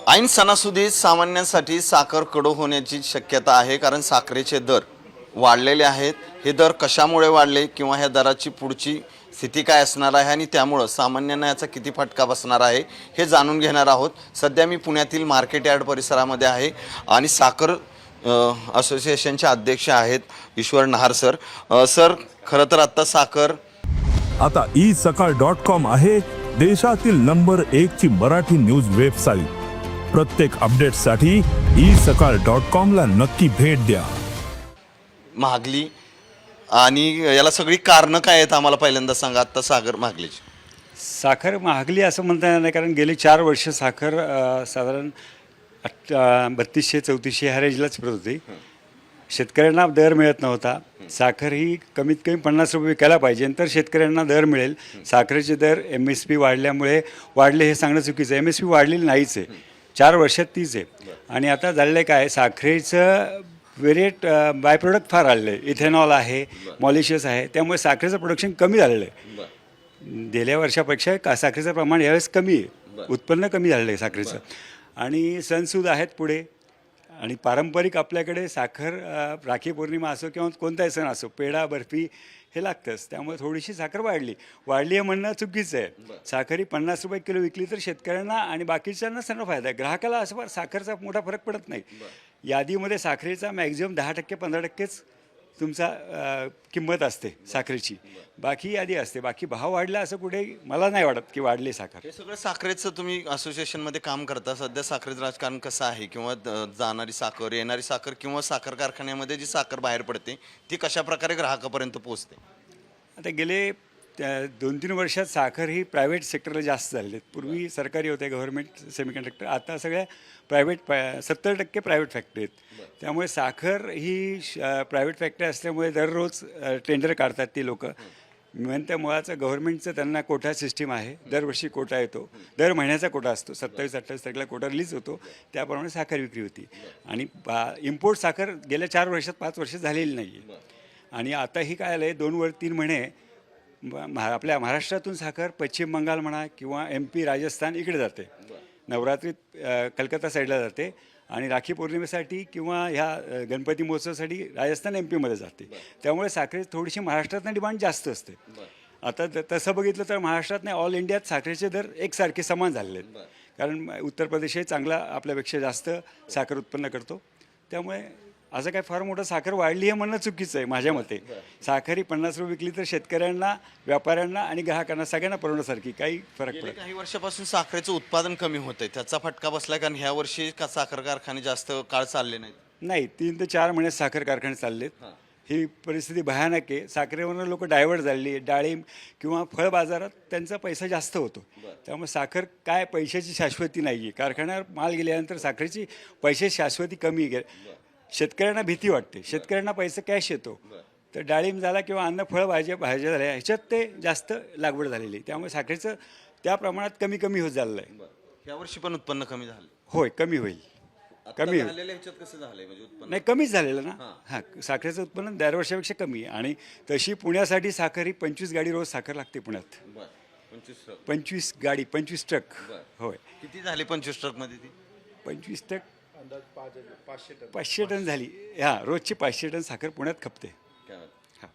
ऐन सणासुदीत सामान्यांसाठी साखर कडू होण्याची शक्यता आहे, कारण साखरेचे दर वाढलेले आहेत. हे दर कशामुळे वाढले किंवा ह्या दराची पुढची स्थिती काय असणार आहे आणि त्यामुळं सामान्यांना याचा किती फटका बसणार आहे हे जाणून घेणार आहोत. सध्या मी पुण्यातील मार्केट यार्ड परिसरामध्ये आहे आणि साखर असोसिएशनचे अध्यक्ष आहेत ईश्वर नहार सर. सर, खरं तर आत्ता साखर आता isakal.com आहे देशातील नंबर 1 ची मराठी न्यूज वेबसाईट. प्रत्येक अपडेटसाठी isakal.com ला नक्की भेट द्या. महागली आणि याला सगळी कारणं काय आहेत आम्हाला पहिल्यांदा सांगा. आत्ता साखर महागलीची साखर महागली असं म्हणता येणार नाही, कारण गेली 4 वर्ष साखर साधारण 3200-3400 ह्या रेंजलाच फिरत होती. शेतकऱ्यांना दर मिळत नव्हता. साखर ही कमीत कमी 50 रुपये विकायला पाहिजे, तर शेतकऱ्यांना दर मिळेल. साखरेचे दर MSP वाढल्यामुळे वाढले हे सांगणं चुकीचं आहे. MSP वाढलेली नाहीच आहे, 4 वर्षात तीच आहे. आणि आता झालेलं आहे काय, साखरेचं वेरिएट बाय प्रोडक्ट फार आलेलं आहे. इथेनॉल आहे, मॉलिशियस आहे, त्यामुळे साखरेचं प्रोडक्शन कमी झालेलं आहे. गेल्या वर्षापेक्षा साखरेचं प्रमाण यावेळेस कमी आहे, उत्पन्न कमी झालेलं आहे साखरेचं. आणि सणसूद आहेत पुढे, आणि पारंपरिक आपल्याकडे साखर राखी पौर्णिमा असो किंवा कोणताही सण असो, पेढा बर्फी हे लागतंच. त्यामुळे थोडीशी साखर वाढली आहे म्हणणं चुकीचं आहे. साखर ही 50 रुपये किलो विकली तर शेतकऱ्यांना आणि बाकीच्यांना सर्व फायदा आहे. ग्राहकाला असं साखरचा मोठा फरक पडत नाही. यादीमध्ये साखरेचा मॅक्झिमम 10% 15%च तुमचा किंमत असते साखरेची, बाकी यादी असते. बाकी भाव वाढला असं कुठे मला नाही वाटत की वाढले साखर. हे सगळं साखरेचं तुम्ही असोसिएशनमध्ये काम करता. सध्या साखरेचं राजकारण कसं आहे, किंवा जाणारी साखर, येणारी साखर, किंवा साखर कारखान्यामध्ये जी साखर बाहेर पडते ती कशा प्रकारे ग्राहकापर्यंत पोहोचते? आता गेले 2-3 वर्षात साखर ही प्रायव्हेट सेक्टरला जास्त झालेली आहेत. पूर्वी सरकारी होते, गव्हर्नमेंट सेमीकंडक्टर. आता सगळ्या प्रायव्हेट 70% प्रायव्हेट फॅक्टरी आहेत. त्यामुळे साखर ही प्रायव्हेट फॅक्टरी असल्यामुळे दररोज टेंडर काढतात ती लोक. त्या मुळाचं गव्हर्नमेंटचं त्यांना कोटा सिस्टीम आहे. दरवर्षी कोटा येतो, दर महिन्याचा कोटा असतो. 27-28 तारखेला कोटा रिलीज होतो, त्याप्रमाणे साखर विक्री होती. आणि इम्पोर्ट साखर गेल्या 4 वर्षात 5 वर्षात झालेली नाही आहे. आणि आता ही काय आलं आहे, 2-3 महिने आपल्या महाराष्ट्रातून साखर पश्चिम बंगाल म्हणा किंवा MP राजस्थान इकडे जाते. नवरात्रीत कलकत्ता साईडला जाते, आणि राखी पौर्णिमेसाठी किंवा ह्या गणपती महोत्सवासाठी राजस्थान MP मध्ये जाते. त्यामुळे साखरेची थोडीशी महाराष्ट्रातनं डिमांड जास्त असते. आता तसं बघितलं तर महाराष्ट्रात नाही, ऑल इंडियात साखरेचे दर एकसारखे समान झालेले आहेत. कारण उत्तर प्रदेश हे चांगला आपल्यापेक्षा जास्त साखर उत्पन्न करतो. त्यामुळे असं काय फार मोठं साखर वाढली आहे म्हणणं चुकीचं आहे माझ्या मते. साखर ही 50 रुपये विकली तर शेतकऱ्यांना, व्यापाऱ्यांना आणि ग्राहकांना सगळ्यांना परवडण्यासारखी काही फरक पडत. काही वर्षापासून साखरेचं उत्पादन कमी होतंय, त्याचा फटका बसलाय, कारण ह्या वर्षी साखर कारखाने जास्त काळ चालले नाहीत. नाही, 3 ते 4 महिने साखर कारखाने चाललेत. ही परिस्थिती भयानक आहे. साखरेवरून लोक डायव्हर्ट झालेली आहे. डाळिंब किंवा फळ बाजारात त्यांचा पैसा जास्त होतो. त्यामुळे साखर काय पैशाची शाश्वती नाही आहे. कारखान्यावर माल गेल्यानंतर साखरेची पैशाची शाश्वती कमी गेली. शेतकऱ्यांना भीती वाटते, शेतकऱ्यांना पैसा कॅश येतो. तर डाळिंब झाला किंवा अन्न फळ भाज्या झाल्या ह्याच्यात ते जास्त लागवड झालेली आहे. त्यामुळे साखरेचं त्या प्रमाणात कमी होत झालेलं आहे. यावर्षी पण उत्पन्न कमी झालं? होय, कमी होईल. कमी कसं झालंय म्हणजे उत्पन्न? नाही, कमीच झालेलं ना. हां, साखरेचं उत्पन्न दरवर्षापेक्षा कमी आहे. आणि तशी पुण्यासाठी साखर ही 25 गाडी रोज साखर लागते पुण्यात. 25 गाडी, 25 ट्रक. होय. किती झाली 25 ट्रकमध्ये ती? 25 ट्रक 500 टन झाली. हां, रोजची 500 टन साखर पुण्यात खपते.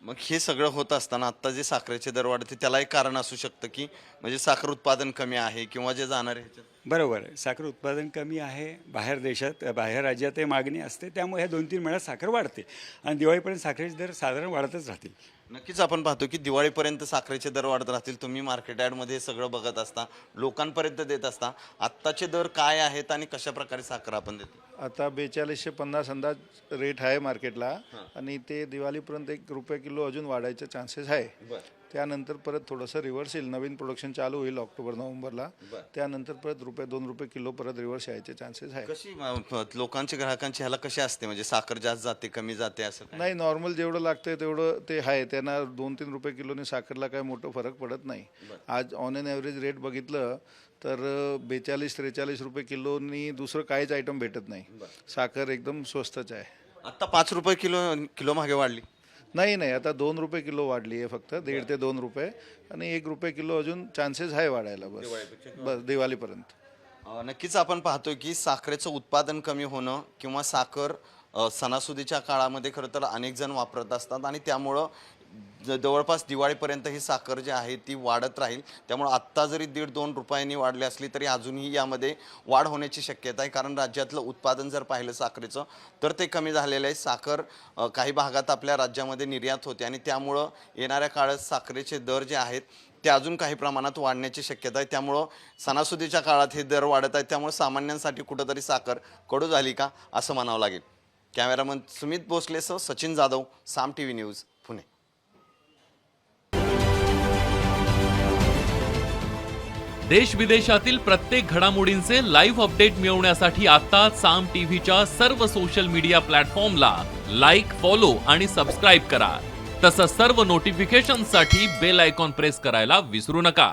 मग हे सगळं होत असताना आत्ता जे साखरेचे दर वाढते त्याला एक कारण असू शकतं की म्हणजे साखर उत्पादन कमी आहे, किंवा जे जाणार आहे ह्याच्यात. बरोबर आहे, साखर उत्पादन कमी आहे. बाहेर देशात, बाहेर राज्यातही मागणी असते. त्यामुळे ह्या 2-3 महिन्यात साखर वाढते, आणि दिवाळीपर्यंत साखरेचे दर साधारण वाढतच राहतील. नक्कीच आपण पाहतो की दिवाळीपर्यंत साखरेचे दर वाढत राहतील. तुम्ही मार्केट यार्डमध्ये सगळं बघत असता, लोकांपर्यंत देत असता. आत्ताचे दर काय आहेत आणि कशा प्रकारे साखर आपण देतो? आता 4250 अंदाज रेट आहे मार्केटला, आणि ते दिवाळीपर्यंत 1 रुपये किलो अजून वाढायचे चान्सेस आहे. त्यानंतर परत थोडंसं रिव्हर्स येईल, नवीन प्रोडक्शन चालू होईल ऑक्टोबर-नोव्हेंबरला. त्यानंतर परत ₹2 किलो परत रिव्हर्स यायचे चान्सेस आहे. कशी लोकांची, ग्राहकांची ह्याला कशी असते, म्हणजे साखर जास्त जाते कमी जाते असं काय? नाही, नॉर्मल जेवढं लागतंय तेवढं ते आहे. त्यांना 2-3 रुपये किलोने साखरला काय मोठं फरक पडत नाही. आज ऑन एन ॲव्हरेज रेट बघितलं तर 42-43 रुपये किलोनी दुसरं काहीच आयटम भेटत नाही. साखर एकदम स्वस्तच आहे. आता 5 रुपये किलो मागे वाढली? नाही, आता 2 रुपये किलो वाढली आहे फक्त, 1.5 ते 2 रुपये, आणि 1 रुपये किलो अजून चान्सेस आहे वाढायला. बस दिवाळीपर्यंत. नक्कीच आपण पाहतोय की साखरेचं उत्पादन कमी होणं किंवा साखर सणासुदीच्या काळामध्ये खरं तर अनेक जण वापरत असतात आणि त्यामुळं जवळपास दिवाळीपर्यंत ही साखर जी आहे ती वाढत राहील. त्यामुळे आत्ता जरी 1.5-2 रुपयांनी वाढली असली तरी अजूनही यामध्ये वाढ होण्याची शक्यता आहे, कारण राज्यातलं उत्पादन जर पाहिलं साखरेचं तर ते कमी झालेलं आहे. साखर काही भागात आपल्या राज्यामध्ये निर्यात होते आणि त्यामुळं येणाऱ्या काळात साखरेचे दर जे आहेत ते अजून काही प्रमाणात वाढण्याची शक्यता आहे. त्यामुळं सणासुदीच्या काळात हे दर वाढत आहेत, त्यामुळे सामान्यांसाठी कुठंतरी साखर कडू झाली का असं म्हणावं लागेल. कॅमेरामन सुमित भोसलेसह सचिन जाधव, साम TV न्यूज, पुणे. देश विदेशातील प्रत्येक घडामोडींचे लाईव्ह अपडेट मिळवण्यासाठी आता साम टीव्हीच्या सर्व सोशल मीडिया प्लॅटफॉर्मला लाईक, फॉलो आणि सबस्क्राईब करा. तसंच सर्व नोटिफिकेशनसाठी बेल आयकॉन प्रेस करायला विसरू नका.